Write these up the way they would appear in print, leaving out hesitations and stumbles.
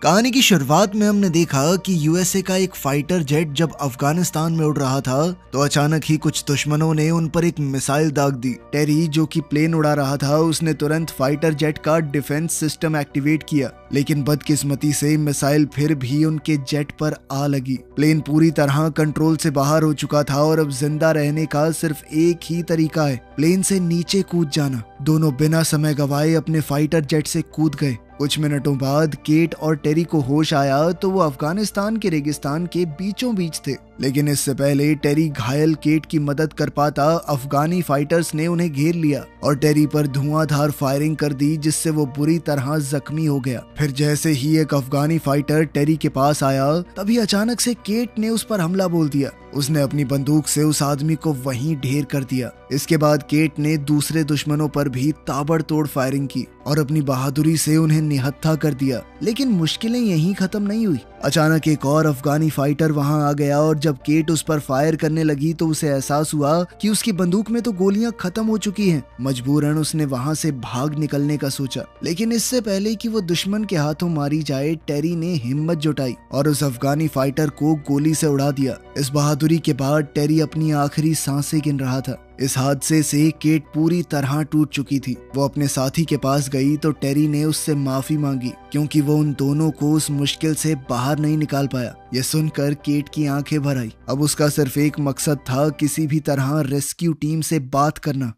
कहानी की शुरुआत में हमने देखा कि यूएसए का एक फाइटर जेट जब अफगानिस्तान में उड़ रहा था तो अचानक ही कुछ दुश्मनों ने उन पर एक मिसाइल दाग दी। टेरी जो कि प्लेन उड़ा रहा था उसने तुरंत फाइटर जेट का डिफेंस सिस्टम एक्टिवेट किया, लेकिन बदकिस्मती से मिसाइल फिर भी उनके जेट पर आ लगी। प्लेन पूरी तरह कंट्रोल से बाहर हो चुका था और अब जिंदा रहने का सिर्फ एक ही तरीका है, प्लेन से नीचे कूद जाना। दोनों बिना समय गवाए अपने फाइटर जेट से कूद गए। कुछ मिनटों बाद केट और टेरी को होश आया तो वो अफगानिस्तान के रेगिस्तान के बीचों बीच थे, लेकिन इससे पहले टेरी घायल केट की मदद कर पाता अफगानी फाइटर्स ने उन्हें घेर लिया और टेरी पर धुआंधार फायरिंग कर दी, जिससे वो बुरी तरह जख्मी हो गया। फिर जैसे ही एक अफगानी फाइटर टेरी के पास आया तभी अचानक से केट ने उस पर हमला बोल दिया। उसने अपनी बंदूक से उस आदमी को वहीं ढेर कर दिया। इसके बाद केट ने दूसरे दुश्मनों पर भी ताबड़तोड़ फायरिंग की और अपनी बहादुरी से उन्हें निहत्था कर दिया। लेकिन मुश्किलें यहीं खत्म नहीं हुई। अचानक एक और अफगानी फाइटर वहां आ गया और जब केट उस पर फायर करने लगी तो उसे एहसास हुआ कि उसकी बंदूक में तो गोलियां खत्म हो चुकी हैं। मजबूरन उसने वहां से भाग निकलने का सोचा, लेकिन इससे पहले कि वो दुश्मन के हाथों मारी जाए टेरी ने हिम्मत जुटाई और उस अफगानी फाइटर को गोली से उड़ा दिया। इस बहादुरी के बाद टेरी अपनी आखिरी सांसें गिन रहा था। इस हादसे से केट पूरी तरह टूट चुकी थी। वो अपने साथी के पास गई तो टेरी ने उससे माफी मांगी क्योंकि वो उन दोनों को उस मुश्किल से बाहर नहीं निकाल पाया। ये सुनकर केट की आंखें भर आई। अब उसका सिर्फ एक मकसद था, किसी भी तरह रेस्क्यू टीम से बात करना।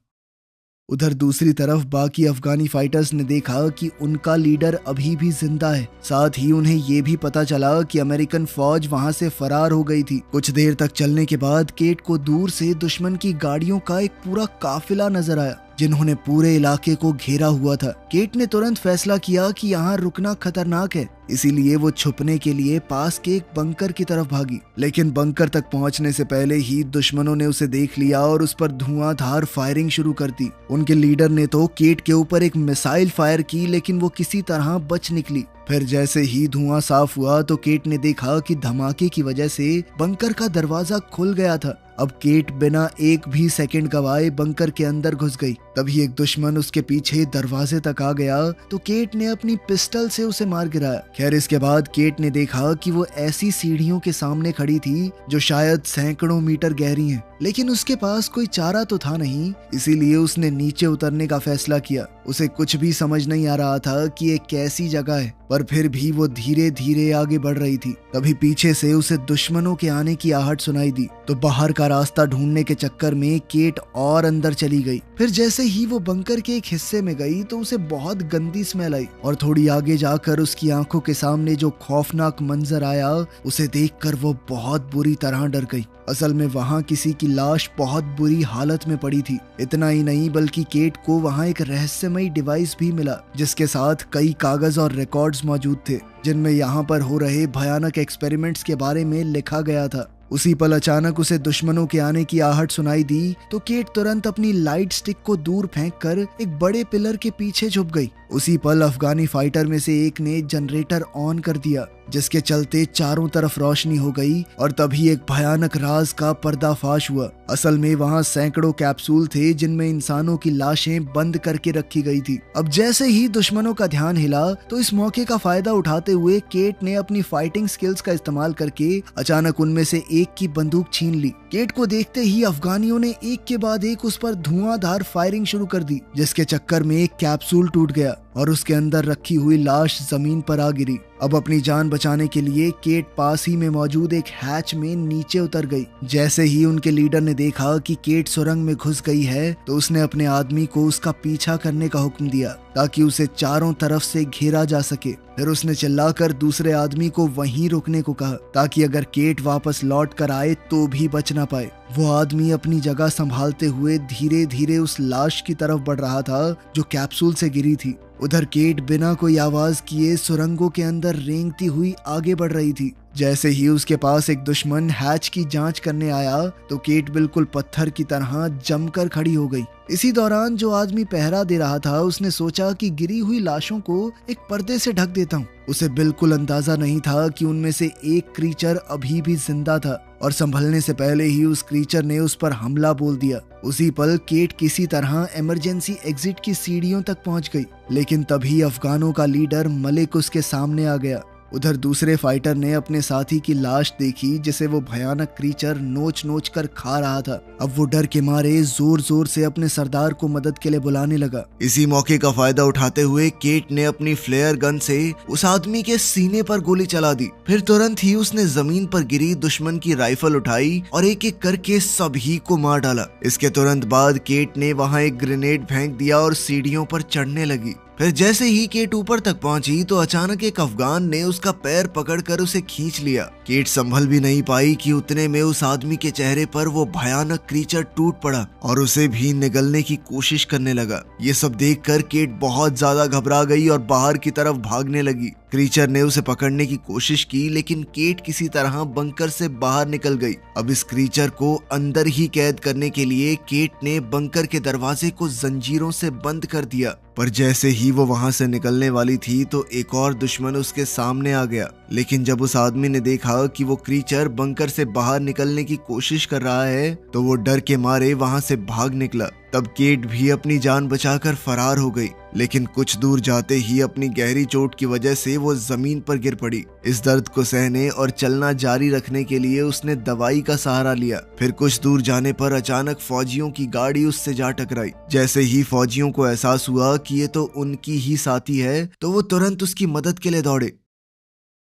उधर दूसरी तरफ बाकी अफगानी फाइटर्स ने देखा कि उनका लीडर अभी भी जिंदा है। साथ ही उन्हें ये भी पता चला कि अमेरिकन फौज वहां से फरार हो गई थी। कुछ देर तक चलने के बाद केट को दूर से दुश्मन की गाड़ियों का एक पूरा काफिला नजर आया जिन्होंने पूरे इलाके को घेरा हुआ था। केट ने तुरंत फैसला किया कि यहाँ रुकना खतरनाक है, इसीलिए वो छुपने के लिए पास के एक बंकर की तरफ भागी। लेकिन बंकर तक पहुंचने से पहले ही दुश्मनों ने उसे देख लिया और उस पर धुआंधार फायरिंग शुरू कर दी। उनके लीडर ने तो केट के ऊपर एक मिसाइल फायर की, लेकिन वो किसी तरह बच निकली। फिर जैसे ही धुआं साफ हुआ तो केट ने देखा कि धमाके की वजह से बंकर का दरवाजा खुल गया था। अब केट बिना एक भी सेकंड गवाए बंकर के अंदर घुस गई। तभी एक दुश्मन उसके पीछे दरवाजे तक आ गया तो केट ने अपनी पिस्टल से उसे मार गिराया। खैर इसके बाद केट ने देखा कि वो ऐसी सीढ़ियों के सामने खड़ी थी जो शायद सैकड़ों मीटर गहरी हैं, लेकिन उसके पास कोई चारा तो था नहीं, इसीलिए उसने नीचे उतरने का फैसला किया। उसे कुछ भी समझ नहीं आ रहा था कि ये कैसी जगह है, पर फिर भी वो धीरे धीरे आगे बढ़ रही थी। तभी पीछे से उसे दुश्मनों के आने की आहट सुनाई दी तो बाहर का रास्ता ढूंढने के चक्कर में केट और अंदर चली गई। फिर जैसे ही वो बंकर के एक हिस्से में गई तो उसे बहुत गंदी स्मेल आई और थोड़ी आगे जाकर उसकी आंखों के सामने जो खौफनाक मंजर आया उसे देखकर वो बहुत बुरी तरह डर गई। असल में वहाँ किसी की लाश बहुत बुरी हालत में पड़ी थी। इतना ही नहीं बल्कि केट को वहाँ एक रहस्यमयी डिवाइस भी मिला जिसके साथ कई कागज और रिकॉर्ड्स मौजूद थे जिनमें यहाँ पर हो रहे भयानक एक्सपेरिमेंट्स के बारे में लिखा गया था। उसी पल अचानक उसे दुश्मनों के आने की आहट सुनाई दी तो केट तुरंत अपनी लाइट स्टिक को दूर फेंककर एक बड़े पिलर के पीछे छुप गई। उसी पल अफगानी फाइटर में से एक ने जनरेटर ऑन कर दिया जिसके चलते चारों तरफ रोशनी हो गई और तभी एक भयानक राज का पर्दाफाश हुआ। असल में वहाँ सैकड़ों कैप्सूल थे जिनमें इंसानों की लाशें बंद करके रखी गई थी। अब जैसे ही दुश्मनों का ध्यान हिला तो इस मौके का फायदा उठाते हुए केट ने अपनी फाइटिंग स्किल्स का इस्तेमाल करके अचानक उनमें से एक की बंदूक छीन ली। केट को देखते ही अफगानियों ने एक के बाद एक उस पर धुआंधार फायरिंग शुरू कर दी जिसके चक्कर में एक कैप्सूल टूट गया और उसके अंदर रखी हुई लाश जमीन पर आ गिरी। अब अपनी जान बचाने के लिए केट पास ही में मौजूद एक हैच में नीचे उतर गई। जैसे ही उनके लीडर ने देखा कि केट सुरंग में घुस गई है तो उसने अपने आदमी को उसका पीछा करने का हुक्म दिया ताकि उसे चारों तरफ से घेरा जा सके। फिर उसने चिल्लाकर दूसरे आदमी को वहीं रुकने को कहा ताकि अगर केट वापस लौट कर आए तो भी बच ना पाए। वो आदमी अपनी जगह संभालते हुए धीरे धीरे उस लाश की तरफ बढ़ रहा था जो कैप्सूल से गिरी थी। उधर केट बिना कोई आवाज किए सुरंगों के अंदर रेंगती हुई आगे बढ़ रही थी। जैसे ही उसके पास एक दुश्मन हैच की जांच करने आया तो केट बिल्कुल पत्थर की तरह जमकर खड़ी हो गई। इसी दौरान जो आदमी पहरा दे रहा था उसने सोचा कि गिरी हुई लाशों को एक पर्दे से ढक देता हूँ। उसे बिल्कुल अंदाजा नहीं था कि उनमें से एक क्रीचर अभी भी जिंदा था और संभलने से पहले ही उस क्रीचर ने उस पर हमला बोल दिया। उसी पल केट किसी तरह इमरजेंसी एग्जिट की सीढ़ियों तक पहुंच गई, लेकिन तभी अफगानों का लीडर मलिक उसके सामने आ गया। उधर दूसरे फाइटर ने अपने साथी की लाश देखी जिसे वो भयानक क्रीचर नोच नोच कर खा रहा था। अब वो डर के मारे जोर जोर से अपने सरदार को मदद के लिए बुलाने लगा। इसी मौके का फायदा उठाते हुए केट ने अपनी फ्लेयर गन से उस आदमी के सीने पर गोली चला दी। फिर तुरंत ही उसने जमीन पर गिरी दुश्मन की राइफल उठाई और एक एक करके सभी को मार डाला। इसके तुरंत बाद केट ने वहां एक ग्रेनेड फेंक दिया और सीढ़ियों पर चढ़ने लगी। फिर जैसे ही केट ऊपर तक पहुंची तो अचानक एक अफगान ने उसका पैर पकड़कर उसे खींच लिया। केट संभल भी नहीं पाई कि उतने में उस आदमी के चेहरे पर वो भयानक क्रीचर टूट पड़ा और उसे भी निगलने की कोशिश करने लगा। ये सब देखकर केट बहुत ज्यादा घबरा गई और बाहर की तरफ भागने लगी। क्रीचर ने उसे पकड़ने की कोशिश की लेकिन केट किसी तरह बंकर से बाहर निकल गई। अब इस क्रीचर को अंदर ही कैद करने के लिए केट ने बंकर के दरवाजे को जंजीरों से बंद कर दिया। पर जैसे ही वो वहां से निकलने वाली थी तो एक और दुश्मन उसके सामने आ गया। लेकिन जब उस आदमी ने देखा कि वो क्रीचर बंकर से बाहर निकलने की कोशिश कर रहा है तो वो डर के मारे वहां से भाग निकला। तब केट भी अपनी जान बचाकर फरार हो गई, लेकिन कुछ दूर जाते ही अपनी गहरी चोट की वजह से वो जमीन पर गिर पड़ी। इस दर्द को सहने और चलना जारी रखने के लिए उसने दवाई का सहारा लिया। फिर कुछ दूर जाने पर अचानक फौजियों की गाड़ी उससे जा टकराई। जैसे ही फौजियों को एहसास हुआ कि ये तो उनकी ही साथी है तो वो तुरंत उसकी मदद के लिए दौड़े।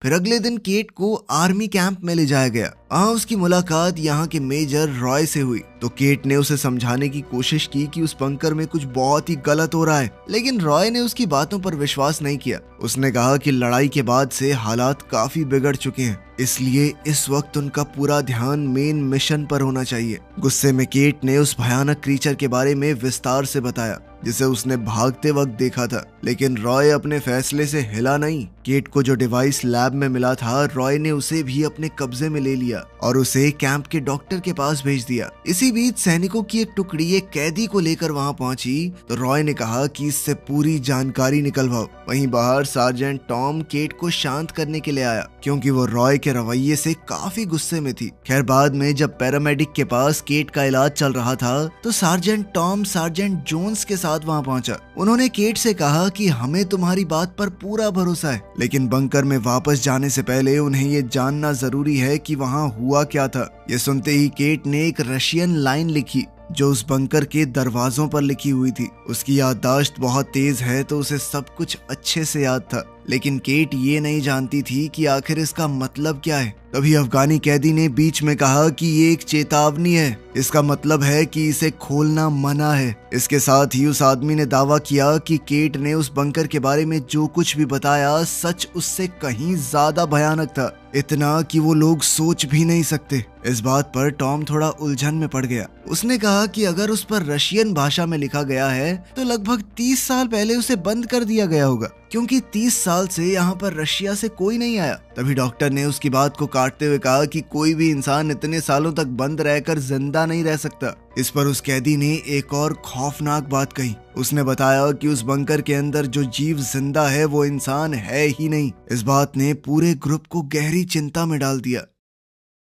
फिर अगले दिन केट को आर्मी कैंप में ले जाया गया। वहाँ उसकी मुलाकात यहाँ के मेजर रॉय से हुई तो केट ने उसे समझाने की कोशिश की कि उस बंकर में कुछ बहुत ही गलत हो रहा है, लेकिन रॉय ने उसकी बातों पर विश्वास नहीं किया। उसने कहा कि लड़ाई के बाद से हालात काफी बिगड़ चुके हैं, इसलिए इस वक्त उनका पूरा ध्यान मेन मिशन पर होना चाहिए। गुस्से में केट ने उस भयानक क्रीचर के बारे में विस्तार से बताया जिसे उसने भागते वक्त देखा था, लेकिन रॉय अपने फैसले से हिला नहीं। केट को जो डिवाइस लैब में मिला था रॉय ने उसे भी अपने कब्जे में ले लिया और उसे कैंप के डॉक्टर के पास भेज दिया। इसी बीच सैनिकों की एक टुकड़ी एक कैदी को लेकर वहां पहुंची तो रॉय ने कहा कि इससे पूरी जानकारी निकलवाओ। वहीं बाहर सार्जेंट टॉम केट को शांत करने के लिए आया क्योंकि वो रॉय के रवैये से काफी गुस्से में थी। खैर बाद में जब पैरामेडिक के पास केट का इलाज चल रहा था तो सार्जेंट टॉम सार्जेंट जोन्स के साथ वहां पहुंचा। उन्होंने केट से कहा कि हमें तुम्हारी बात पर पूरा भरोसा है, लेकिन बंकर में वापस जाने से पहले उन्हें ये जानना जरूरी है कि वहां हुआ क्या था। ये सुनते ही केट ने एक रशियन लाइन लिखी जो उस बंकर के दरवाजों पर लिखी हुई थी। उसकी याददाश्त बहुत तेज है तो उसे सब कुछ अच्छे से याद था, लेकिन केट ये नहीं जानती थी कि आखिर इसका मतलब क्या है। तभी अफगानी कैदी ने बीच में कहा कि ये एक चेतावनी है, इसका मतलब है कि इसे खोलना मना है। इसके साथ ही उस आदमी ने दावा किया कि केट ने उस बंकर के बारे में जो कुछ भी बताया सच उससे कहीं ज्यादा भयानक था, इतना कि वो लोग सोच भी नहीं सकते। इस बात पर टॉम थोड़ा उलझन में पड़ गया। उसने कहा कि अगर उस पर रशियन भाषा में लिखा गया है तो लगभग 30 साल पहले उसे बंद कर दिया गया होगा, क्योंकि 30 साल से यहाँ पर रशिया से कोई नहीं आया। तभी डॉक्टर ने उसकी बात को काटते हुए कहा कि कोई भी इंसान इतने सालों तक बंद रहकर जिंदा नहीं रह सकता। इस पर उस कैदी ने एक और खौफनाक बात कही। उसने बताया कि उस बंकर के अंदर जो जीव जिंदा है वो इंसान है ही नहीं। इस बात ने पूरे ग्रुप को गहरी चिंता में डाल दिया।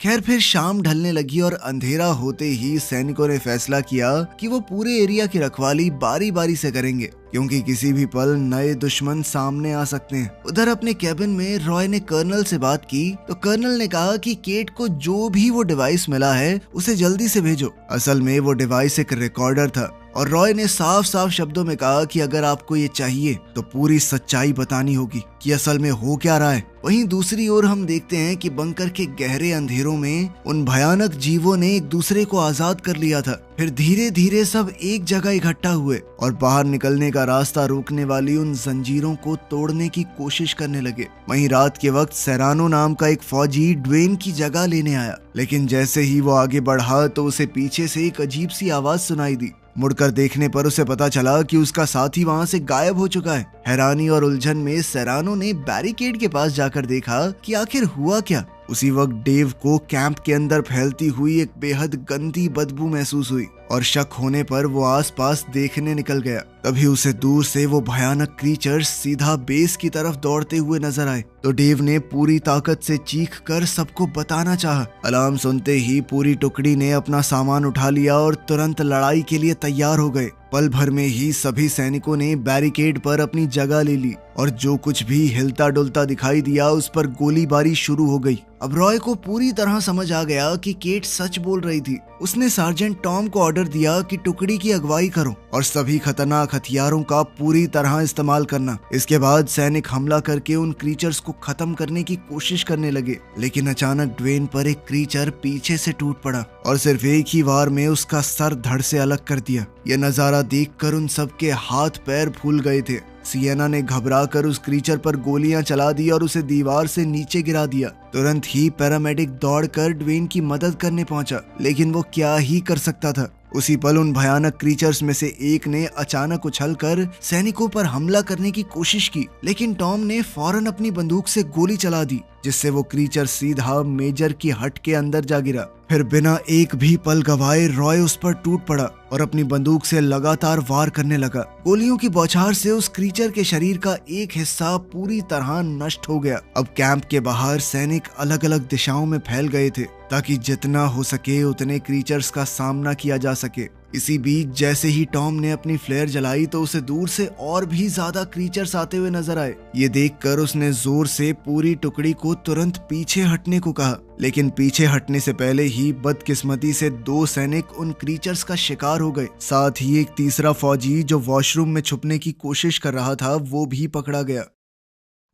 खैर फिर शाम ढलने लगी और अंधेरा होते ही सैनिकों ने फैसला किया कि वो पूरे एरिया की रखवाली बारी बारी से करेंगे, क्योंकि किसी भी पल नए दुश्मन सामने आ सकते हैं। उधर अपने कैबिन में रॉय ने कर्नल से बात की तो कर्नल ने कहा कि केट को जो भी वो डिवाइस मिला है उसे जल्दी से भेजो। असल में वो डिवाइस एक रिकॉर्डर था और रॉय ने साफ साफ शब्दों में कहा कि अगर आपको ये चाहिए तो पूरी सच्चाई बतानी होगी कि असल में हो क्या रहा है। वहीं दूसरी ओर हम देखते हैं कि बंकर के गहरे अंधेरों में उन भयानक जीवों ने एक दूसरे को आजाद कर लिया था। फिर धीरे धीरे सब एक जगह इकट्ठा हुए और बाहर निकलने का रास्ता रोकने वाली उन जंजीरों को तोड़ने की कोशिश करने लगे। वहीं रात के वक्त सेरानो नाम का एक फौजी ड्वेन की जगह लेने आया, लेकिन जैसे ही वो आगे बढ़ा तो उसे पीछे से एक अजीब सी आवाज सुनाई दी। मुड़कर देखने पर उसे पता चला कि उसका साथी वहां से गायब हो चुका है। हैरानी और उलझन में सेरानो ने बैरिकेड के पास जाकर देखा कि आखिर हुआ क्या। उसी वक्त डेव को कैंप के अंदर फैलती हुई एक बेहद गंदी बदबू महसूस हुई और शक होने पर वो आसपास देखने निकल गया। तभी उसे दूर से वो भयानक क्रीचर सीधा बेस की तरफ दौड़ते हुए नजर आए तो डेव ने पूरी ताकत से चीख कर सबको बताना चाहा। अलार्म सुनते ही पूरी टुकड़ी ने अपना सामान उठा लिया और तुरंत लड़ाई के लिए तैयार हो गए। पल भर में ही सभी सैनिकों ने बैरिकेड पर अपनी जगह ले ली और जो कुछ भी हिलता डुलता दिखाई दिया उस पर गोलीबारी शुरू हो गई। अब रॉय को पूरी तरह समझ आ गया कि केट सच बोल रही थी। उसने सार्जेंट टॉम को ऑर्डर दिया कि टुकड़ी की अगुवाई करो और सभी खतरनाक हथियारों का पूरी तरह इस्तेमाल करना। इसके बाद सैनिक हमला करके उन क्रीचर्स को खत्म करने की कोशिश करने लगे, लेकिन अचानक ड्वेन पर एक क्रीचर पीछे से टूट पड़ा और सिर्फ एक ही वार में उसका सर धड़ से अलग कर दिया। यह नजारा देखकर उन सबके हाथ पैर फूल गए थे। सिएना ने घबराकर उस क्रीचर पर गोलियां चला दी और उसे दीवार से नीचे गिरा दिया। तुरंत ही पैरामेडिक दौड़कर ड्वेन की मदद करने पहुंचा, लेकिन वो क्या ही कर सकता था। उसी पल उन भयानक क्रीचर्स में से एक ने अचानक उछलकर सैनिकों पर हमला करने की कोशिश की, लेकिन टॉम ने फौरन अपनी बंदूक से गोली चला दी, जिससे वो क्रीचर सीधा मेजर की हट के अंदर जा गिरा। फिर बिना एक भी पल गवाए रॉय उस पर टूट पड़ा और अपनी बंदूक से लगातार वार करने लगा। गोलियों की बौछार से उस क्रीचर के शरीर का एक हिस्सा पूरी तरह नष्ट हो गया। अब कैंप के बाहर सैनिक अलग अलग दिशाओं में फैल गए थे ताकि जितना हो सके उतने क्रीचर्स का सामना किया जा सके। इसी बीच जैसे ही टॉम ने अपनी फ्लेयर जलाई तो उसे दूर से और भी ज्यादा क्रीचर्स आते हुए नजर आए। ये देखकर उसने जोर से पूरी टुकड़ी को तुरंत पीछे हटने को कहा, लेकिन पीछे हटने से पहले ही बदकिस्मती से 2 सैनिक उन क्रीचर्स का शिकार हो गए। साथ ही एक तीसरा फौजी जो वॉशरूम में छुपने की कोशिश कर रहा था वो भी पकड़ा गया।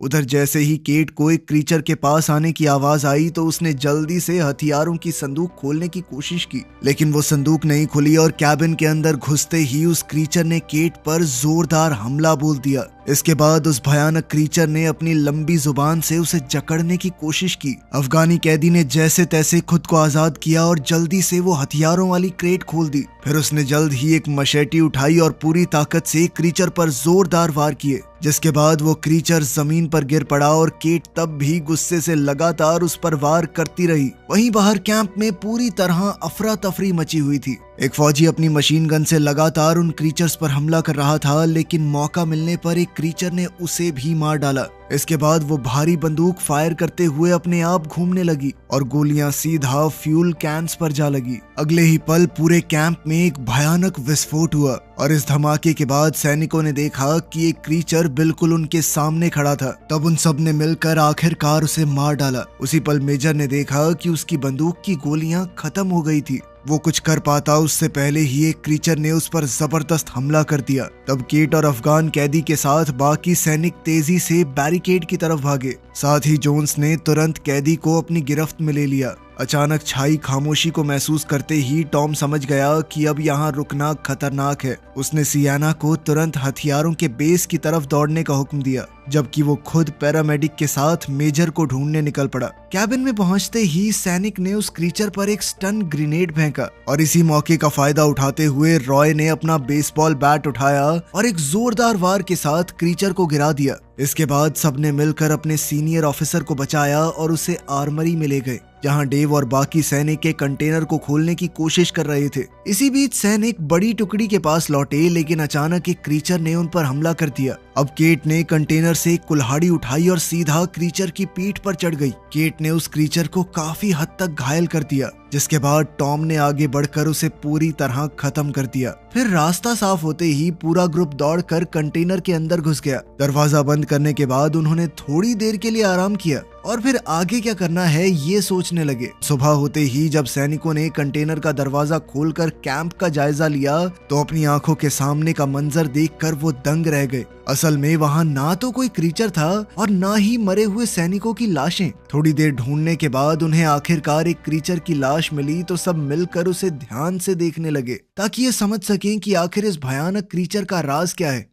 उधर जैसे ही केट को एक क्रीचर के पास आने की आवाज आई तो उसने जल्दी से हथियारों की संदूक खोलने की कोशिश की, लेकिन वो संदूक नहीं खुली और कैबिन के अंदर घुसते ही उस क्रीचर ने केट पर जोरदार हमला बोल दिया। इसके बाद उस भयानक क्रीचर ने अपनी लंबी जुबान से उसे जकड़ने की कोशिश की। अफगानी कैदी ने जैसे तैसे खुद को आजाद किया और जल्दी से वो हथियारों वाली क्रेट खोल दी। फिर उसने जल्द ही एक मशेटी उठाई और पूरी ताकत से क्रीचर पर जोरदार वार किए, जिसके बाद वो क्रीचर जमीन पर गिर पड़ा और केट तब भी गुस्से से लगातार उस पर वार करती रही। वहीं बाहर कैंप में पूरी तरह अफरा तफरी मची हुई थी। एक फौजी अपनी मशीन गन से लगातार उन क्रीचर्स पर हमला कर रहा था, लेकिन मौका मिलने पर एक क्रीचर ने उसे भी मार डाला। इसके बाद वो भारी बंदूक फायर करते हुए अपने आप घूमने लगी और गोलियां सीधा फ्यूल कैंस पर जा लगी। अगले ही पल पूरे कैंप में एक भयानक विस्फोट हुआ और इस धमाके के बाद सैनिकों ने देखा कि एक क्रीचर बिल्कुल उनके सामने खड़ा था। तब उन सब ने मिलकर आखिरकार उसे मार डाला। उसी पल मेजर ने देखा कि उसकी बंदूक की गोलियां खत्म हो गई थी। वो कुछ कर पाता उससे पहले ही एक क्रीचर ने उस पर जबरदस्त हमला कर दिया। तब केट और अफगान कैदी के साथ बाकी सैनिक तेजी से बैरिकेड की तरफ भागे। साथ ही जोन्स ने तुरंत कैदी को अपनी गिरफ्त में ले लिया। अचानक छाई खामोशी को महसूस करते ही टॉम समझ गया कि अब यहाँ रुकना खतरनाक है। उसने सियाना को तुरंत हथियारों के बेस की तरफ दौड़ने का हुक्म दिया, जबकि वो खुद पैरामेडिक के साथ मेजर को ढूंढने निकल पड़ा। कैबिन में पहुंचते ही सैनिक ने उस क्रीचर पर एक स्टन ग्रेनेड फेंका और इसी मौके का फायदा उठाते हुए रॉय ने अपना बेसबॉल बैट उठाया और एक जोरदार वार के साथ क्रीचर को गिरा दिया। इसके बाद सबने मिलकर अपने सीनियर ऑफिसर को बचाया और उसे आर्मरी में ले गए, जहां डेव और बाकी सैनिक के कंटेनर को खोलने की कोशिश कर रहे थे। इसी बीच सैनिक बड़ी टुकड़ी के पास लौटे, लेकिन अचानक एक क्रीचर ने उन पर हमला कर दिया। अब केट ने कंटेनर से एक कुल्हाड़ी उठाई और सीधा क्रीचर की पीठ पर चढ़ गई। केट ने उस क्रीचर को काफी हद तक घायल कर दिया, जिसके बाद टॉम ने आगे बढ़कर उसे पूरी तरह खत्म कर दिया। फिर रास्ता साफ होते ही पूरा ग्रुप दौड़कर कंटेनर के अंदर घुस गया। दरवाजा बंद करने के बाद उन्होंने थोड़ी देर के लिए आराम किया और फिर आगे क्या करना है ये सोचने लगे। सुबह होते ही जब सैनिकों ने कंटेनर का दरवाजा खोलकर कैंप का जायजा लिया तो अपनी आंखों के सामने का मंजर देखकर वो दंग रह गए। असल में वहाँ ना तो कोई क्रीचर था और ना ही मरे हुए सैनिकों की लाशें। थोड़ी देर ढूंढने के बाद उन्हें आखिरकार एक क्रीचर की लाश मिली तो सब मिलकर उसे ध्यान से देखने लगे ताकि ये समझ सकें कि आखिर इस भयानक क्रीचर का राज क्या है।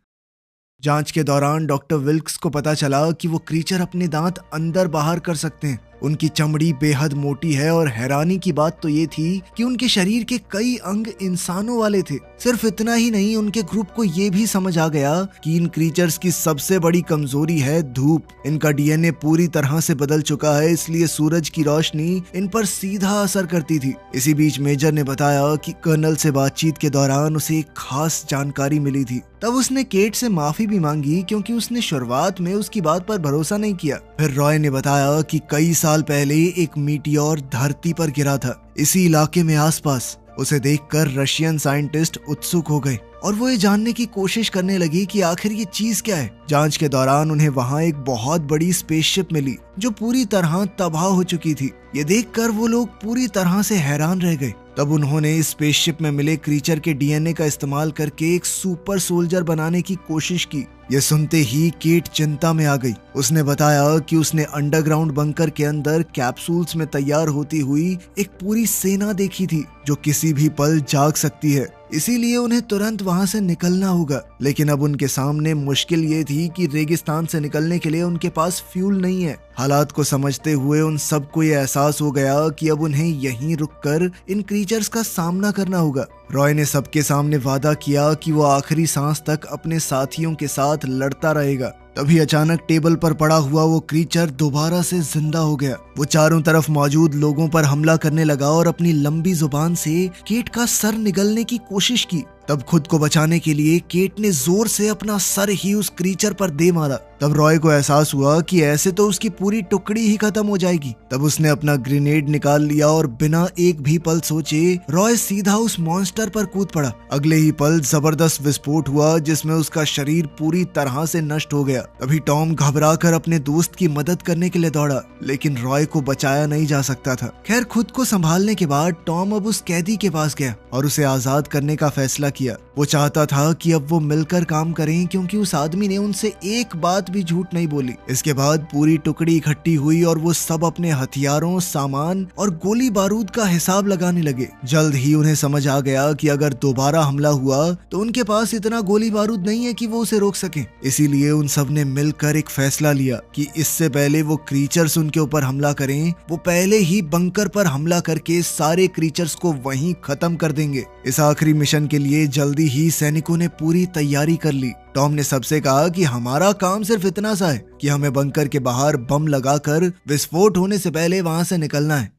जांच के दौरान डॉक्टर विल्क्स को पता चला कि वो क्रीचर अपने दांत अंदर बाहर कर सकते हैं। उनकी चमड़ी बेहद मोटी है और हैरानी की बात तो ये थी कि उनके शरीर के कई अंग इंसानों वाले थे। सिर्फ इतना ही नहीं, उनके ग्रुप को ये भी समझ आ गया कि इन क्रीचर्स की सबसे बड़ी कमजोरी है धूप। इनका डीएनए पूरी तरह से बदल चुका है, इसलिए सूरज की रोशनी इन पर सीधा असर करती थी। इसी बीच मेजर ने बताया कि कर्नल से बातचीत के दौरान उसे एक खास जानकारी मिली थी। तब उसने केट से माफी भी मांगी क्योंकि उसने शुरुआत में उसकी बात पर भरोसा नहीं किया। फिर रॉय ने बताया कि कई साल पहले एक मीटियोर धरती पर गिरा था, इसी इलाके में आसपास। उसे देखकर रशियन साइंटिस्ट उत्सुक हो गए और वो ये जानने की कोशिश करने लगी कि आखिर ये चीज क्या है। जांच के दौरान उन्हें वहां एक बहुत बड़ी स्पेसशिप मिली जो पूरी तरह तबाह हो चुकी थी। ये देखकर वो लोग पूरी तरह से हैरान रह गए। तब उन्होंने इस स्पेसशिप में मिले क्रीचर के डीएनए का इस्तेमाल करके एक सुपर सोल्जर बनाने की कोशिश की। ये सुनते ही केट चिंता में आ गई। उसने बताया कि उसने अंडरग्राउंड बंकर के अंदर कैप्सूल्स में तैयार होती हुई एक पूरी सेना देखी थी जो किसी भी पल जाग सकती है, इसीलिए उन्हें तुरंत वहां से निकलना होगा। लेकिन अब उनके सामने मुश्किल ये थी कि रेगिस्तान से निकलने के लिए उनके पास फ्यूल नहीं है। हालात को समझते हुए उन सबको ये एहसास हो गया कि अब उन्हें यहीं रुककर इन क्रीचर्स का सामना करना होगा। रॉय ने सबके सामने वादा किया कि वो आखिरी सांस तक अपने साथियों के साथ लड़ता रहेगा। तभी अचानक टेबल पर पड़ा हुआ वो क्रीचर दोबारा से जिंदा हो गया। वो चारों तरफ मौजूद लोगों पर हमला करने लगा और अपनी लंबी जुबान से केट का सर निगलने की कोशिश की। तब खुद को बचाने के लिए केट ने जोर से अपना सर ही उस क्रीचर पर दे मारा। तब रॉय को एहसास हुआ कि ऐसे तो उसकी पूरी टुकड़ी ही खत्म हो जाएगी। तब उसने अपना ग्रेनेड निकाल लिया और बिना एक भी पल सोचे रॉय सीधा उस मॉन्स्टर पर कूद पड़ा। अगले ही पल जबरदस्त विस्फोट हुआ जिसमें उसका शरीर पूरी तरह से नष्ट हो गया। तभी टॉम घबराकर अपने दोस्त की मदद करने के लिए दौड़ा, लेकिन रॉय को बचाया नहीं जा सकता था। खैर, खुद को संभालने के बाद टॉम अब उस कैदी के पास गया और उसे आजाद करने का फैसला किया। वो चाहता था कि अब वो मिलकर काम करें, क्योंकि उस आदमी ने उनसे एक बात भी झूठ नहीं बोली। इसके बाद पूरी टुकड़ी इकट्ठी हुई और वो सब अपने हथियारों, सामान और गोली बारूद का हिसाब लगाने लगे। जल्द ही उन्हें समझ आ गया कि अगर दोबारा हमला हुआ तो उनके पास इतना गोली बारूद नहीं है कि वो उसे रोक सके। इसीलिए उन सब ने मिलकर एक फैसला लिया कि इससे पहले वो क्रीचर्स उनके ऊपर हमला करें, वो पहले ही बंकर पर हमला करके सारे क्रीचर्स को वहीं खत्म कर देंगे। इस आखिरी मिशन के लिए जल्दी ही सैनिकों ने पूरी तैयारी कर ली। टॉम ने सबसे कहा कि हमारा काम सिर्फ इतना सा है कि हमें बंकर के बाहर बम लगाकर विस्फोट होने से पहले वहां से निकलना है।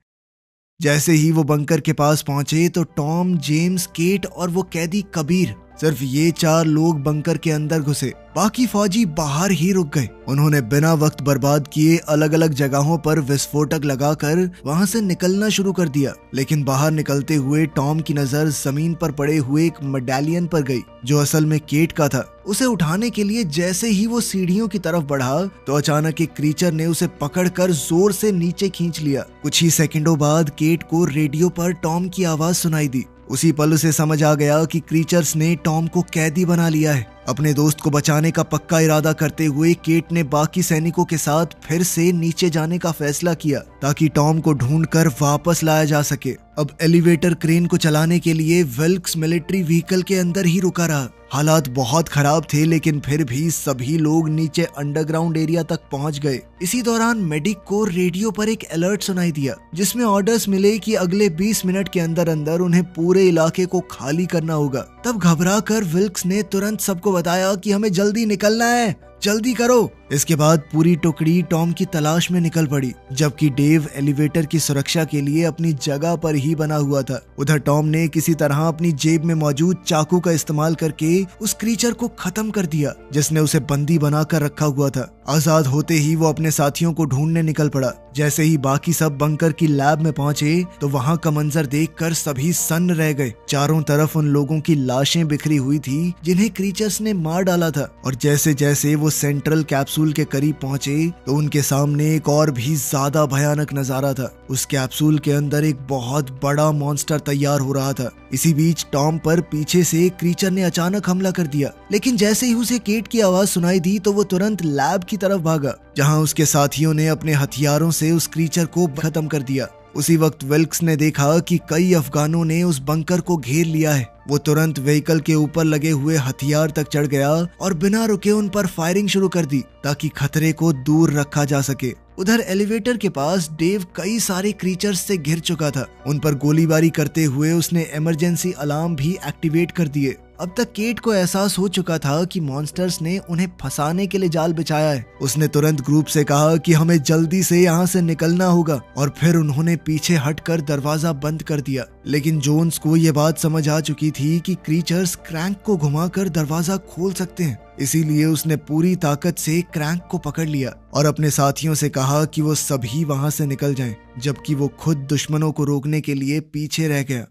जैसे ही वो बंकर के पास पहुंचे तो टॉम, जेम्स, केट और वो कैदी कबीर, सिर्फ ये 4 लोग बंकर के अंदर घुसे। बाकी फौजी बाहर ही रुक गए। उन्होंने बिना वक्त बर्बाद किए अलग अलग जगहों पर विस्फोटक लगाकर वहां से निकलना शुरू कर दिया। लेकिन बाहर निकलते हुए टॉम की नजर जमीन पर पड़े हुए एक मेडालियन पर गई जो असल में केट का था। उसे उठाने के लिए जैसे ही वो सीढ़ियों की तरफ बढ़ा तो अचानक एक क्रीचर ने उसे पकड़कर जोर से नीचे खींच लिया। कुछ ही सेकंडों बाद केट को रेडियो पर टॉम की आवाज सुनाई दी। उसी पल उसे समझ आ गया कि क्रीचर्स ने टॉम को कैदी बना लिया है। अपने दोस्त को बचाने का पक्का इरादा करते हुए केट ने बाकी सैनिकों के साथ फिर से नीचे जाने का फैसला किया ताकि टॉम को ढूंढकर वापस लाया जा सके। अब एलिवेटर क्रेन को चलाने के लिए विल्क्स मिलिट्री व्हीकल के अंदर ही रुका रहा। हालात बहुत खराब थे, लेकिन फिर भी सभी लोग नीचे अंडरग्राउंड एरिया तक पहुंच गए। इसी दौरान मेडिक को रेडियो पर एक अलर्ट सुनाई दिया जिसमें ऑर्डर्स मिले कि अगले 20 मिनट के अंदर अंदर उन्हें पूरे इलाके को खाली करना होगा। तब घबराकर विल्क्स ने तुरंत सबको बताया कि हमें जल्दी निकलना है, जल्दी करो। इसके बाद पूरी टुकड़ी टॉम की तलाश में निकल पड़ी, जबकि डेव एलिवेटर की सुरक्षा के लिए अपनी जगह पर ही बना हुआ था। उधर टॉम ने किसी तरह अपनी जेब में मौजूद चाकू का इस्तेमाल करके उस क्रीचर को खत्म कर दिया जिसने उसे बंदी बनाकर रखा हुआ था। आजाद होते ही वो अपने साथियों को ढूंढने निकल पड़ा। जैसे ही बाकी सब बंकर की लैब में पहुंचे तो वहां का मंजर देखकर सभी सन्न रह गए। चारों तरफ उन लोगों की लाशें बिखरी हुई थी जिन्हें क्रीचर्स ने मार डाला था। और जैसे जैसे वो सेंट्रल कैप्सूल के करीब पहुंचे तो उनके सामने एक और भी ज्यादा भयानक नजारा था। उस कैप्सूल के अंदर एक बहुत बड़ा मॉन्स्टर तैयार हो रहा था। इसी बीच टॉम पर पीछे से एक क्रीचर ने अचानक हमला कर दिया, लेकिन जैसे ही उसे केट की आवाज सुनाई दी तो वो तुरंत लैब की तरफ भागा जहां उसके साथियों ने अपने हथियारों से उस क्रीचर को खत्म कर दिया। उसी वक्त विल्क्स ने देखा कि कई अफगानों ने उस बंकर को घेर लिया है। वो तुरंत व्हीकल के ऊपर लगे हुए हथियार तक चढ़ गया और बिना रुके उन पर फायरिंग शुरू कर दी ताकि खतरे को दूर रखा जा सके। उधर एलिवेटर के पास डेव कई सारे क्रीचर्स से घिर चुका था। उन पर गोलीबारी करते हुए उसने इमरजेंसी अलार्म भी एक्टिवेट कर दिए। अब तक केट को एहसास हो चुका था कि मॉन्स्टर्स ने उन्हें फंसाने के लिए जाल बिछाया है। उसने तुरंत ग्रुप से कहा कि हमें जल्दी से यहाँ से निकलना होगा और फिर उन्होंने पीछे हटकर दरवाजा बंद कर दिया। लेकिन जोन्स को यह बात समझ आ चुकी थी कि क्रीचर्स क्रैंक को घुमाकर दरवाजा खोल सकते हैं। इसीलिए उसने पूरी ताकत से क्रैंक को पकड़ लिया और अपने साथियों से कहा कि वो सभी वहां से निकल जाएं, जबकि वो खुद दुश्मनों को रोकने के लिए पीछे रह गया।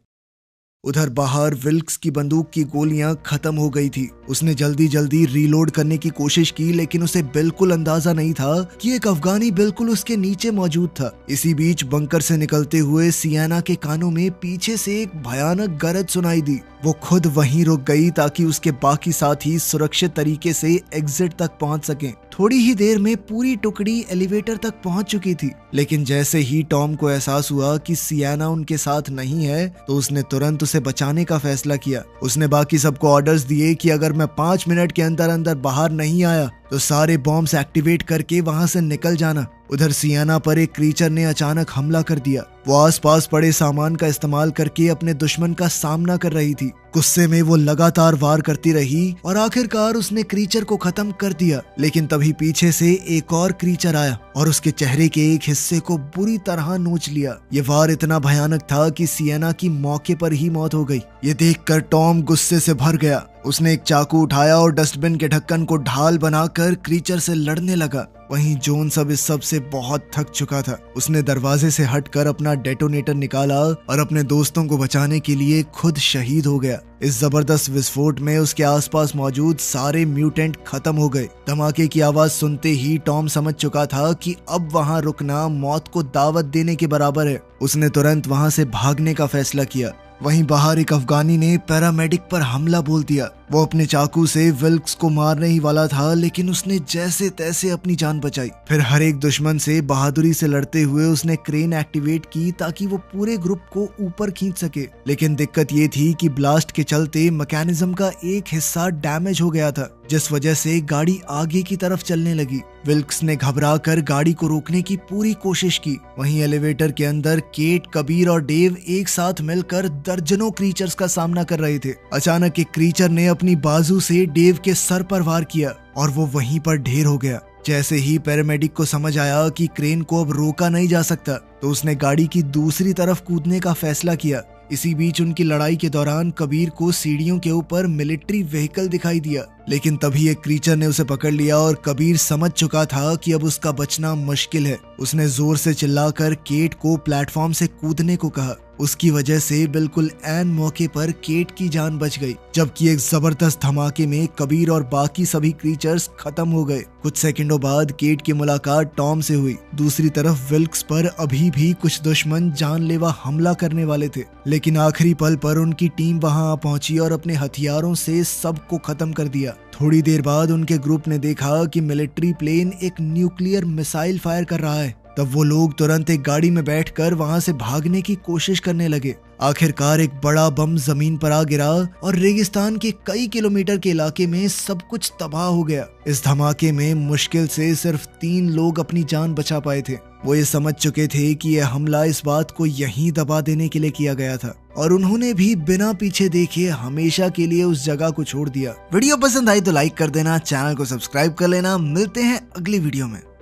उधर बाहर विल्क्स की बंदूक की गोलियां खत्म हो गई थी। उसने जल्दी जल्दी रीलोड करने की कोशिश की, लेकिन उसे बिल्कुल अंदाजा नहीं था कि एक अफगानी बिल्कुल उसके नीचे मौजूद था। इसी बीच बंकर से निकलते हुए सियाना के कानों में पीछे से एक भयानक गरज सुनाई दी। वो खुद वहीं रुक गई ताकि उसके बाकी साथी सुरक्षित तरीके से एग्जिट तक पहुंच सकें। थोड़ी ही देर में पूरी टुकड़ी एलिवेटर तक पहुंच चुकी थी, लेकिन जैसे ही टॉम को एहसास हुआ कि सियाना उनके साथ नहीं है तो उसने तुरंत उसे बचाने का फैसला किया। उसने बाकी सबको ऑर्डर्स दिए कि अगर मैं 5 मिनट के अंदर अंदर बाहर नहीं आया तो सारे बॉम्ब्स एक्टिवेट करके वहां से निकल जाना। उधर सियाना पर एक क्रीचर ने अचानक हमला कर दिया। वो आसपास पड़े सामान का इस्तेमाल करके अपने दुश्मन का सामना कर रही थी। गुस्से में वो लगातार वार करती रही और आखिरकार उसने क्रीचर को खत्म कर दिया। लेकिन तभी पीछे से एक और क्रीचर आया और उसके चेहरे के एक हिस्से को बुरी तरह नोच लिया। ये वार इतना भयानक था कि सियाना की मौके पर ही मौत हो गई। ये देखकर टॉम गुस्से से भर गया। उसने एक चाकू उठाया और डस्टबिन के ढक्कन को ढाल बनाकर क्रीचर से लड़ने लगा। वहीं जोन सब इस सब से बहुत थक चुका था। उसने दरवाजे से हटकर अपना डेटोनेटर निकाला और अपने दोस्तों को बचाने के लिए खुद शहीद हो गया। इस जबरदस्त विस्फोट में उसके आसपास मौजूद सारे म्यूटेंट खत्म हो गए। धमाके की आवाज सुनते ही टॉम समझ चुका था कि अब वहां रुकना मौत को दावत देने के बराबर है। उसने तुरंत वहां से भागने का फैसला किया। वहीं बाहर एक अफगानी ने पैरामेडिक पर हमला बोल दिया। वो अपने चाकू से विल्क्स को मारने ही वाला था, लेकिन उसने जैसे तैसे अपनी जान बचाई। फिर हर एक दुश्मन से बहादुरी से लड़ते हुए उसने क्रेन एक्टिवेट की ताकि वो पूरे ग्रुप को ऊपर खींच सके। लेकिन दिक्कत ये थी कि ब्लास्ट के चलते मैकेनिज्म का एक हिस्सा डैमेज हो गया था, जिस वजह से गाड़ी आगे की तरफ चलने लगी। विल्क्स ने घबराकर गाड़ी को रोकने की पूरी कोशिश की। वहीं एलिवेटर के अंदर केट, कबीर और डेव एक साथ मिलकर दर्जनों क्रीचर्स का सामना कर रहे थे। अचानक एक क्रीचर ने अपनी बाजू से डेव के सर पर वार किया और वो वहीं पर ढेर हो गया। जैसे ही पैरामेडिक को समझ आया कि क्रेन को अब रोका नहीं जा सकता, तो उसने गाड़ी की दूसरी तरफ कूदने का फैसला किया। इसी बीच उनकी लड़ाई के दौरान कबीर को सीढ़ियों के ऊपर मिलिट्री व्हीकल दिखाई दिया, लेकिन तभी एक क्रीचर ने उसे पकड़ लिया और कबीर समझ चुका था कि अब उसका बचना मुश्किल है। उसने जोर से चिल्लाकर केट को प्लेटफॉर्म से कूदने को कहा। उसकी वजह से बिल्कुल ऐन मौके पर केट की जान बच गई, जबकि एक जबरदस्त धमाके में कबीर और बाकी सभी क्रीचर्स खत्म हो गए। कुछ सेकंडों बाद केट की मुलाकात टॉम से हुई। दूसरी तरफ विल्क्स पर अभी भी कुछ दुश्मन जानलेवा हमला करने वाले थे, लेकिन आखिरी पल पर उनकी टीम वहां आ पहुंची और अपने हथियारों से सबको खत्म कर दिया। थोड़ी देर बाद उनके ग्रुप ने देखा कि मिलिट्री प्लेन एक न्यूक्लियर मिसाइल फायर कर रहा है। तब वो लोग तुरंत एक गाड़ी में बैठकर वहां से भागने की कोशिश करने लगे। आखिरकार एक बड़ा बम जमीन पर आ गिरा और रेगिस्तान के कई किलोमीटर के इलाके में सब कुछ तबाह हो गया। इस धमाके में मुश्किल से सिर्फ 3 लोग अपनी जान बचा पाए थे। वो ये समझ चुके थे कि यह हमला इस बात को यहीं दबा देने के लिए किया गया था, और उन्होंने भी बिना पीछे देखे हमेशा के लिए उस जगह को छोड़ दिया। वीडियो पसंद आई तो लाइक कर देना, चैनल को सब्सक्राइब कर लेना। मिलते हैं अगली वीडियो में।